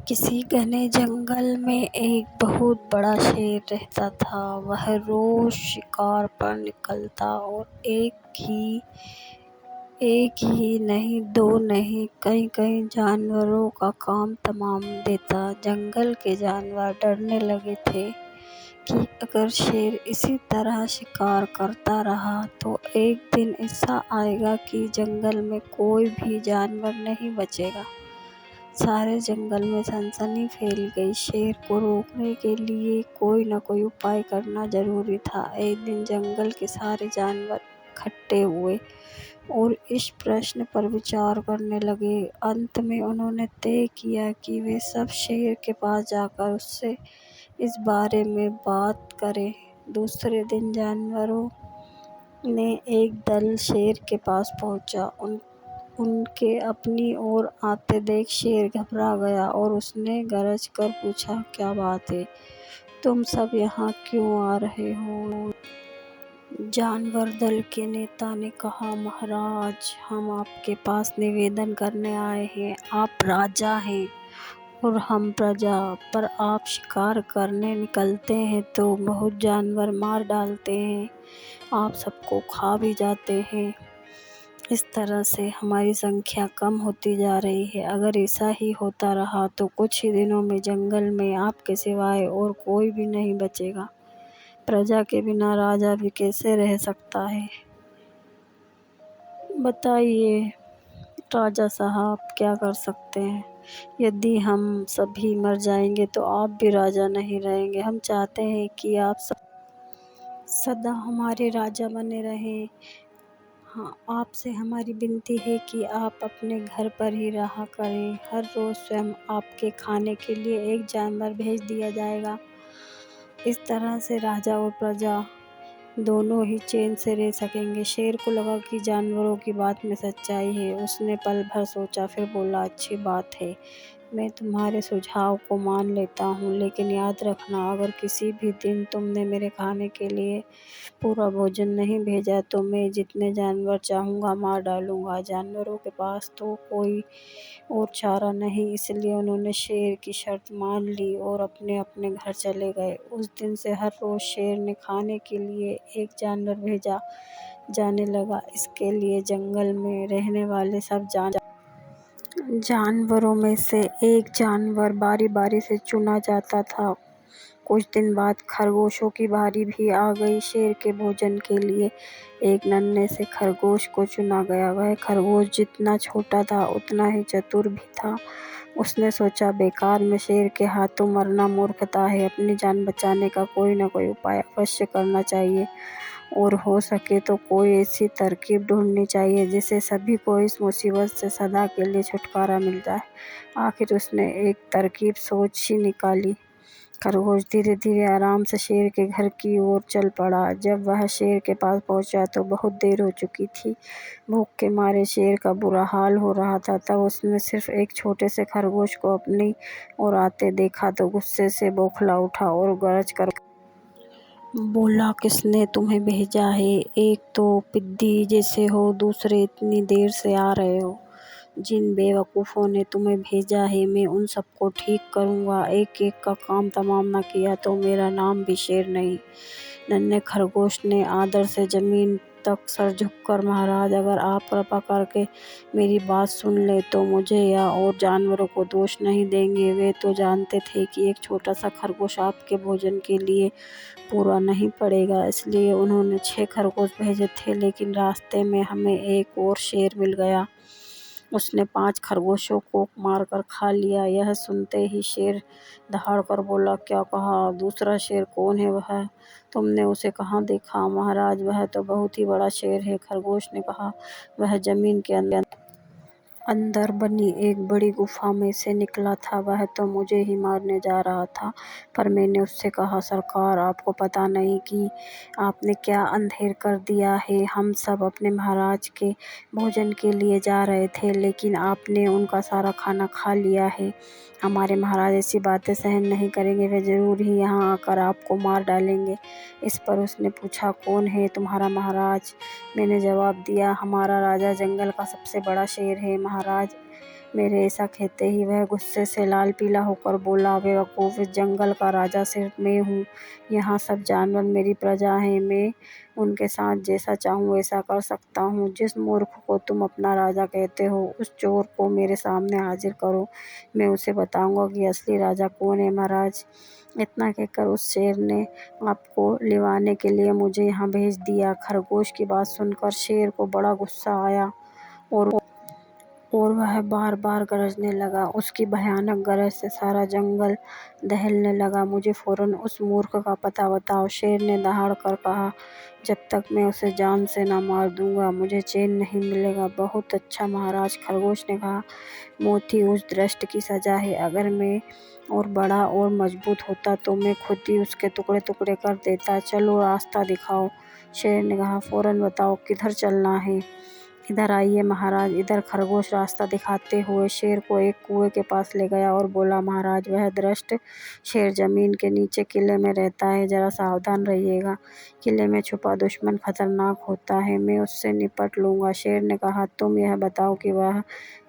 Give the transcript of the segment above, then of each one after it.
किसी घने जंगल में एक बहुत बड़ा शेर रहता था। वह रोज शिकार पर निकलता और एक ही नहीं, दो नहीं, कई कई जानवरों का काम तमाम देता। जंगल के जानवर डरने लगे थे कि अगर शेर इसी तरह शिकार करता रहा तो एक दिन ऐसा आएगा कि जंगल में कोई भी जानवर नहीं बचेगा। सारे जंगल में सनसनी फैल गई। शेर को रोकने के लिए कोई न कोई उपाय करना जरूरी था। एक दिन जंगल के सारे जानवर इकट्ठे हुए और इस प्रश्न पर विचार करने लगे। अंत में उन्होंने तय किया कि वे सब शेर के पास जाकर उससे इस बारे में बात करें। दूसरे दिन जानवरों ने एक दल शेर के पास पहुंचा। उनके अपनी ओर आते देख शेर घबरा गया और उसने गरज कर पूछा, क्या बात है? तुम सब यहाँ क्यों आ रहे हो? जानवर दल के नेता ने कहा, महाराज, हम आपके पास निवेदन करने आए हैं। आप राजा हैं और हम प्रजा, पर आप शिकार करने निकलते हैं तो बहुत जानवर मार डालते हैं, आप सबको खा भी जाते हैं। इस तरह से हमारी संख्या कम होती जा रही है। अगर ऐसा ही होता रहा तो कुछ ही दिनों में जंगल में आपके सिवाय और कोई भी नहीं बचेगा। प्रजा के बिना राजा भी कैसे रह सकता है? बताइए राजा साहब, क्या कर सकते हैं? यदि हम सभी मर जाएंगे तो आप भी राजा नहीं रहेंगे। हम चाहते हैं कि आप सदा हमारे राजा बने रहें। हाँ, आपसे हमारी विनती है कि आप अपने घर पर ही रहा करें। हर रोज स्वयं आपके खाने के लिए एक जानवर भेज दिया जाएगा। इस तरह से राजा और प्रजा दोनों ही चैन से रह सकेंगे। शेर को लगा कि जानवरों की बात में सच्चाई है। उसने पल भर सोचा, फिर बोला, अच्छी बात है, मैं तुम्हारे सुझाव को मान लेता हूँ, लेकिन याद रखना, अगर किसी भी दिन तुमने मेरे खाने के लिए पूरा भोजन नहीं भेजा तो मैं जितने जानवर चाहूँगा मार डालूँगा। जानवरों के पास तो कोई और चारा नहीं, इसलिए उन्होंने शेर की शर्त मान ली और अपने अपने घर चले गए। उस दिन से हर रोज शेर ने खाने के लिए एक जानवर भेजा जाने लगा। इसके लिए जंगल में रहने वाले सब जानवरों में से एक जानवर बारी बारी से चुना जाता था। कुछ दिन बाद खरगोशों की बारी भी आ गई। शेर के भोजन के लिए एक नन्हे से खरगोश को चुना गया। वह खरगोश जितना छोटा था उतना ही चतुर भी था। उसने सोचा, बेकार में शेर के हाथों मरना मूर्खता है, अपनी जान बचाने का कोई न कोई उपाय अवश्य करना चाहिए और हो सके तो कोई ऐसी तरकीब ढूंढनी चाहिए जिससे सभी को इस मुसीबत से सदा के लिए छुटकारा मिल जाए। आखिर उसने एक तरकीब सोच ही निकाली। खरगोश धीरे धीरे आराम से शेर के घर की ओर चल पड़ा। जब वह शेर के पास पहुंचा तो बहुत देर हो चुकी थी। भूख के मारे शेर का बुरा हाल हो रहा था। तब उसने सिर्फ एक छोटे से खरगोश को अपनी ओर आते देखा तो गुस्से से बौखला उठा और गरज कर बोला, किसने तुम्हें भेजा है? एक तो पिद्दी जैसे हो, दूसरे इतनी देर से आ रहे हो। जिन बेवकूफ़ों ने तुम्हें भेजा है मैं उन सबको ठीक करूँगा। एक एक का काम तमाम न किया तो मेरा नाम भी शेर नहीं। नन्हे खरगोश ने आदर से जमीन तक सर झुककर, महाराज, अगर आप कृपा करके मेरी बात सुन ले तो मुझे या और जानवरों को दोष नहीं देंगे। वे तो जानते थे कि एक छोटा सा खरगोश आपके भोजन के लिए पूरा नहीं पड़ेगा, इसलिए उन्होंने 6 खरगोश भेजे थे, लेकिन रास्ते में हमें एक और शेर मिल गया। उसने 5 खरगोशों को मारकर खा लिया। यह सुनते ही शेर दहाड़कर बोला, क्या कहा? दूसरा शेर कौन है वह? तुमने उसे कहाँ देखा? महाराज, वह तो बहुत ही बड़ा शेर है। खरगोश ने कहा, वह जमीन के अंदर बनी एक बड़ी गुफा में से निकला था। वह तो मुझे ही मारने जा रहा था, पर मैंने उससे कहा, सरकार, आपको पता नहीं कि आपने क्या अंधेर कर दिया है। हम सब अपने महाराज के भोजन के लिए जा रहे थे, लेकिन आपने उनका सारा खाना खा लिया है। हमारे महाराज ऐसी बातें सहन नहीं करेंगे, वे जरूर ही यहाँ आकर आपको मार डालेंगे। इस पर उसने पूछा, कौन है तुम्हारा महाराज? मैंने जवाब दिया, हमारा राजा जंगल का सबसे बड़ा शेर है। महाराज, मेरे ऐसा कहते ही वह गुस्से से लाल पीला होकर बोला, बेवकूफ़, इस जंगल का राजा सिर्फ मैं हूँ। यहाँ सब जानवर मेरी प्रजा हैं। मैं उनके साथ जैसा चाहूँ वैसा कर सकता हूँ। जिस मूर्ख को तुम अपना राजा कहते हो, उस चोर को मेरे सामने हाजिर करो। मैं उसे बताऊँगा कि असली राजा कौन है। महाराज, इतना कहकर उस शेर ने आपको लिवाने के लिए मुझे यहाँ भेज दिया। खरगोश की बात सुनकर शेर को बड़ा गुस्सा आया और वह बार-बार गरजने लगा। उसकी भयानक गरज से सारा जंगल दहलने लगा। मुझे फ़ौरन उस मूर्ख का पता बताओ, शेर ने दहाड़ कर कहा। जब तक मैं उसे जान से न मार दूँगा, मुझे चैन नहीं मिलेगा। बहुत अच्छा महाराज, खरगोश ने कहा। मौत ही उस दुष्ट की सज़ा है। अगर मैं और बड़ा और मजबूत होता तो मैं खुद ही उसके टुकड़े-टुकड़े कर देता। चलो, रास्ता दिखाओ। शेर ने कहा। फ़ौरन बताओ, किधर चलना है। इधर आइए महाराज। इधर। खरगोश रास्ता दिखाते हुए शेर को एक कुएं के पास ले गया और बोला, महाराज, वह दुष्ट शेर जमीन के नीचे किले में रहता है। जरा सावधान रहिएगा। किले में छुपा दुश्मन खतरनाक होता है। मैं उससे निपट लूँगा। शेर ने कहा, तुम यह बताओ कि वह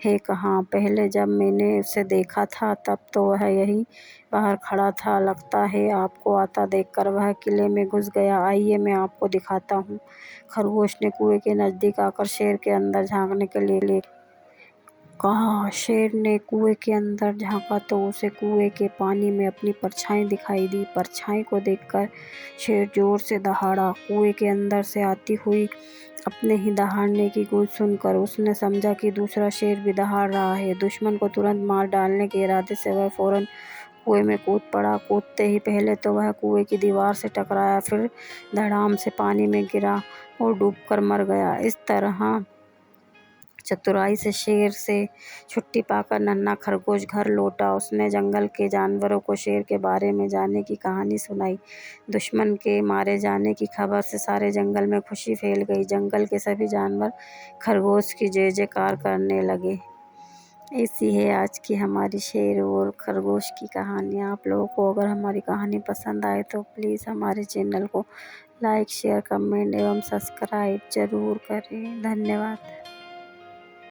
है कहाँ। पहले जब मैंने उसे देखा था तब तो वह यहीं बाहर खड़ा था। लगता है आपको आता देखकर वह किले में घुस गया। आइए, मैं आपको दिखाता हूँ। खरगोश ने कुएं के नज़दीक आकर शेर के अंदर झाँकने के लिए कहा। शेर ने कुएं के अंदर झाँका तो उसे कुएं के पानी में अपनी परछाई दिखाई दी। परछाई को देखकर शेर जोर से दहाड़ा। कुएं के अंदर से आती हुई अपने ही दहाड़ने की गूंज सुनकर उसने समझा कि दूसरा शेर भी दहाड़ रहा है। दुश्मन को तुरंत मार डालने के इरादे से वह फ़ौरन कुएं में कूद पड़ा। कूदते ही पहले तो वह कुएं की दीवार से टकराया, फिर धड़ाम से पानी में गिरा और डूबकर मर गया। इस तरह चतुराई से शेर से छुट्टी पाकर नन्हा खरगोश घर लौटा। उसने जंगल के जानवरों को शेर के बारे में जाने की कहानी सुनाई। दुश्मन के मारे जाने की खबर से सारे जंगल में खुशी फैल गई। जंगल के सभी जानवर खरगोश की जय जयकार करने लगे। ऐसी है आज की हमारी शेर और खरगोश की कहानी। आप लोगों को अगर हमारी कहानी पसंद आए तो प्लीज़ हमारे चैनल को लाइक, शेयर, कमेंट एवं सब्सक्राइब ज़रूर करें। धन्यवाद।